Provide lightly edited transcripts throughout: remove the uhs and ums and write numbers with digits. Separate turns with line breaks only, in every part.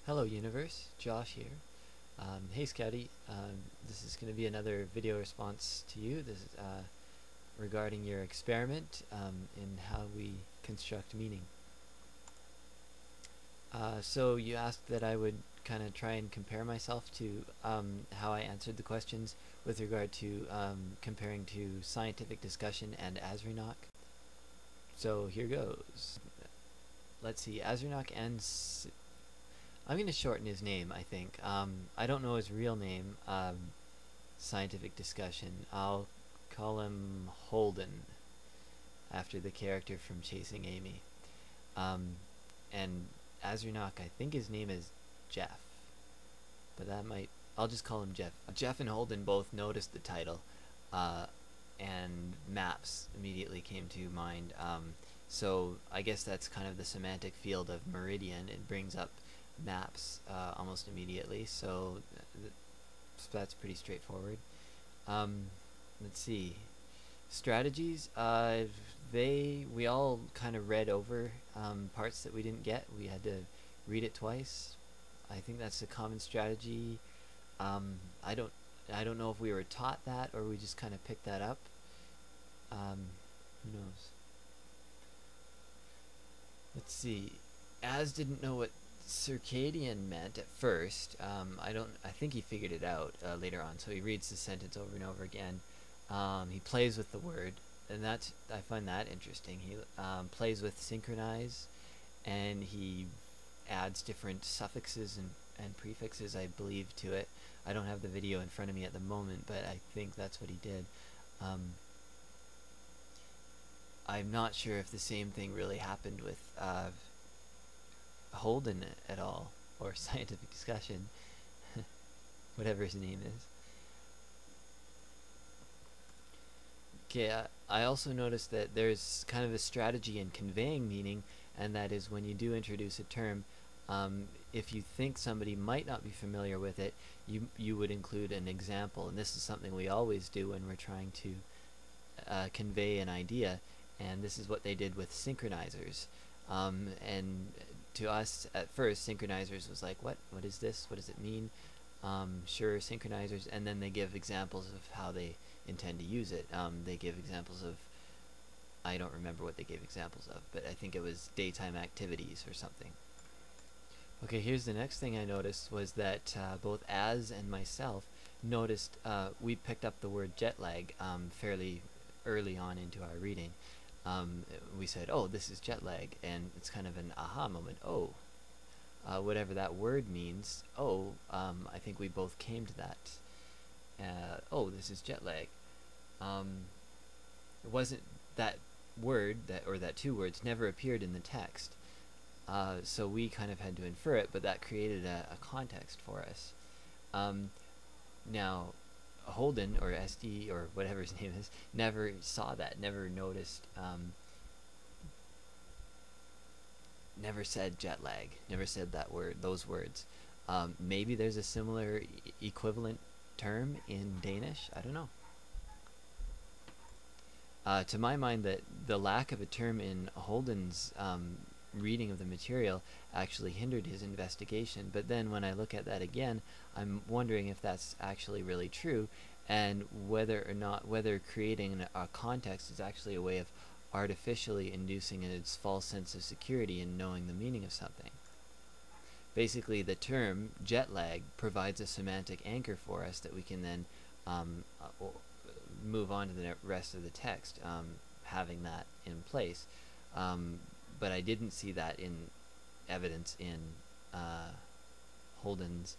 Hello universe, Josh here. Hey Scoutie, this is going to be another video response to you. This is regarding your experiment in how we construct meaning. So you asked that I would kind of try and compare myself to how I answered the questions with regard to comparing to Scientific Discussion and Azrienoch. So here goes. Let's see, Azrienoch and I'm going to shorten his name, I think. I don't know his real name, Scientific Discussion. I'll call him Holden, after the character from Chasing Amy. And Azrienoch, I think his name is Jeff. But that might... I'll just call him Jeff. Jeff and Holden both noticed the title, and maps immediately came to mind. So I guess that's kind of the semantic field of meridian. It brings up maps almost immediately, so that's pretty straightforward. Let's see, strategies. We all kind of read over parts that we didn't get. We had to read it twice. I think that's a common strategy. I don't know if we were taught that or we just kind of picked that up. Who knows? Let's see. Az didn't know what circadian meant at first. I think he figured it out later on, so he reads the sentence over and over again. He plays with the word, and I find that interesting. He plays with synchronize, and he adds different suffixes and prefixes, I believe, to it. I don't have the video in front of me at the moment, but I think that's what he did. I'm not sure if the same thing really happened with Holden at all, or Scientific Discussion, whatever his name is. Okay, I also noticed that there's kind of a strategy in conveying meaning, and that is when you do introduce a term, if you think somebody might not be familiar with it, you would include an example, and this is something we always do when we're trying to convey an idea, and this is what they did with synchronizers. And to us, at first, synchronizers was like, what is this? What does it mean? Sure, synchronizers, and then they give examples of how they intend to use it. They give examples of, I don't remember what they gave examples of, but I think it was daytime activities or something. Okay, here's the next thing I noticed was that both Az and myself noticed we picked up the word jet lag fairly early on into our reading. We said, oh, this is jet lag, and it's kind of an aha moment. Oh, whatever that word means. Oh, I think we both came to that. Oh, this is jet lag. It wasn't that word, that two words never appeared in the text. So we kind of had to infer it, but that created a context for us. Now, Holden, or SD, or whatever his name is, never saw that, never noticed, never said jet lag, never said that word, those words. Maybe there's a similar equivalent term in Danish, I don't know. To my mind, that the lack of a term in Holden's reading of the material actually hindered his investigation, but then when I look at that again, I'm wondering if that's actually really true, and whether creating a context is actually a way of artificially inducing a false sense of security in knowing the meaning of something. Basically, the term jet lag provides a semantic anchor for us that we can then move on to the rest of the text, having that in place. But I didn't see that in evidence in Holden's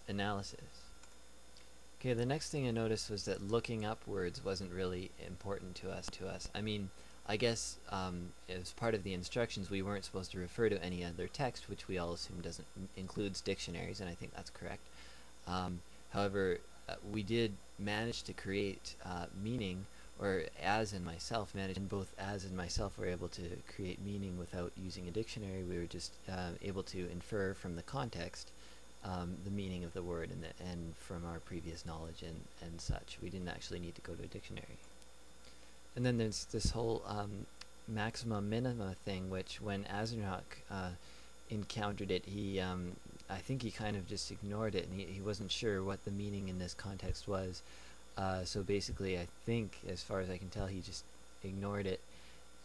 analysis. Okay, the next thing I noticed was that looking up words wasn't really important to us. I mean, I guess as part of the instructions, we weren't supposed to refer to any other text, which we all assume includes dictionaries, and I think that's correct. However, we did manage to create meaning, or Az and myself managed, and both Az and myself were able to create meaning without using a dictionary. We were just able to infer from the context the meaning of the word, and from our previous knowledge and such. We didn't actually need to go to a dictionary. And then there's this whole maxima minima thing, which when Azrienoch encountered it, I think he kind of just ignored it, and he wasn't sure what the meaning in this context was. So basically, I think, as far as I can tell, he just ignored it,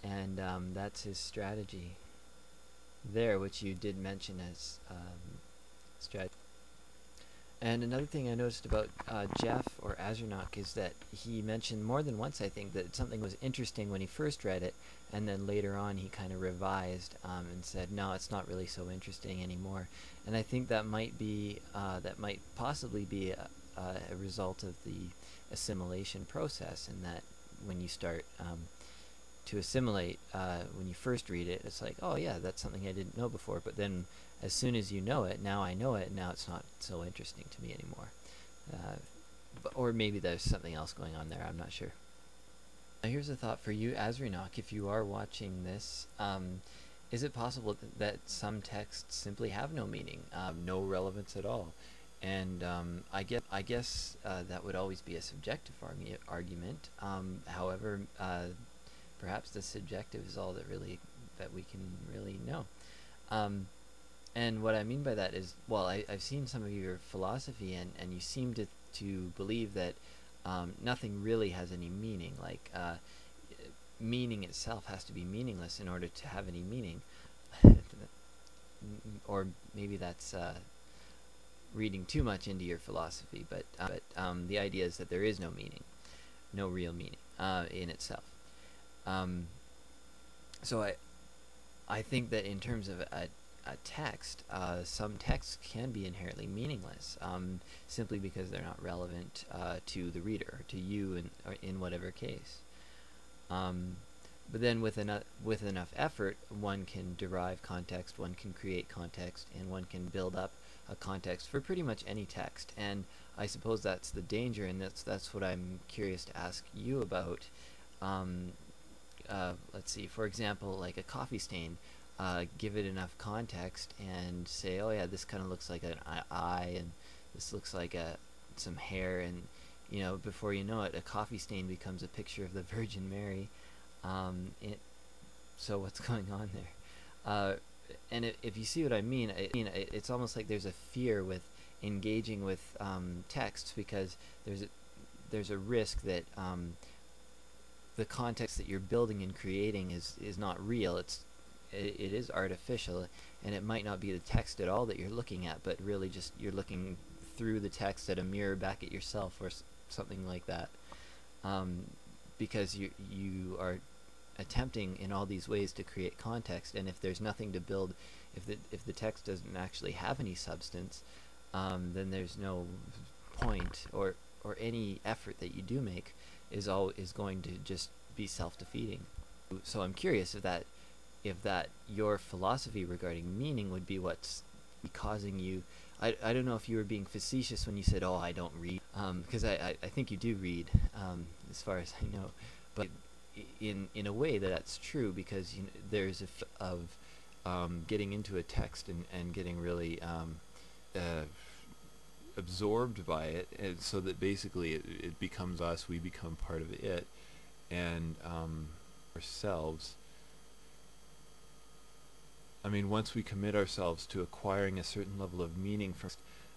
and that's his strategy there, which you did mention as strategy. And another thing I noticed about Jeff, or Azrienoch, is that he mentioned more than once, I think, that something was interesting when he first read it, and then later on he kind of revised and said, no, it's not really so interesting anymore. And I think that might possibly be a result of the assimilation process, in that when you start to assimilate, when you first read it, it's like, oh yeah, that's something I didn't know before, but then as soon as you know it, now I know it, and now it's not so interesting to me anymore. Or maybe there's something else going on there, I'm not sure. Now here's a thought for you, Azrienoch, if you are watching this. Is it possible that some texts simply have no meaning, no relevance at all? And I guess that would always be a subjective argument. However, perhaps the subjective is all that we can really know. And what I mean by that is, well, I've seen some of your philosophy, and you seem to believe that nothing really has any meaning. Like meaning itself has to be meaningless in order to have any meaning. Or maybe that's reading too much into your philosophy, but the idea is that there is no meaning, no real meaning in itself. So I think that in terms of a text, some texts can be inherently meaningless, simply because they're not relevant to the reader, or to you in whatever case. But then with enough effort, one can derive context, one can create context, and one can build up a context for pretty much any text. And I suppose that's the danger, and that's what I'm curious to ask you about. Let's see, for example, like a coffee stain. Give it enough context and say, oh yeah, this kind of looks like an eye, and this looks like some hair, and before you know it, a coffee stain becomes a picture of the Virgin Mary. So what's going on there? And if you see what I mean, it's almost like there's a fear with engaging with texts, because there's a risk that the context that you're building and creating is not real. It is artificial, and it might not be the text at all that you're looking at, but really just you're looking through the text at a mirror back at yourself, or something like that, because you are attempting in all these ways to create context. And if there's nothing to build, if the text doesn't actually have any substance, then there's no point, or any effort that you do make is going to just be self-defeating. So I'm curious if that your philosophy regarding meaning would be what's causing you. I don't know if you were being facetious when you said, oh, I don't read, because I think you do read, as far as I know, but in a way that's true, because there's of getting into a text and getting really absorbed by it, and so that basically it becomes us, we become part of it, and ourselves. I mean, once we commit ourselves to acquiring a certain level of meaning from,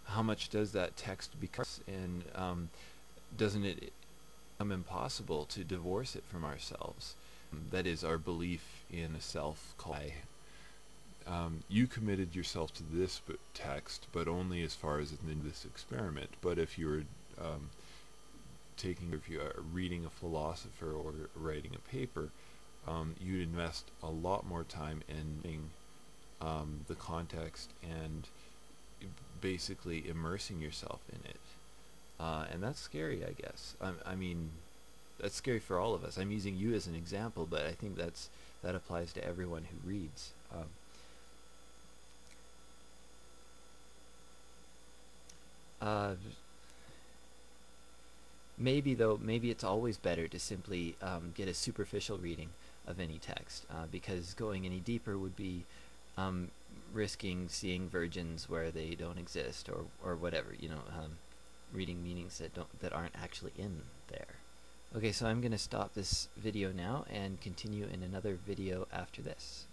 how much does that text become, and doesn't it become impossible to divorce it from ourselves? That is, our belief in a self called I. You committed yourself to this text, but only as far as in this experiment. But if you were reading a philosopher or writing a paper, you'd invest a lot more time in the context and basically immersing yourself in it, and that's scary, I guess. I mean, that's scary for all of us. I'm using you as an example, but I think that applies to everyone who reads. Maybe it's always better to simply get a superficial reading of any text, because going any deeper would be risking seeing virgins where they don't exist, or whatever, reading meanings that aren't actually in there. Okay, so I'm going to stop this video now and continue in another video after this.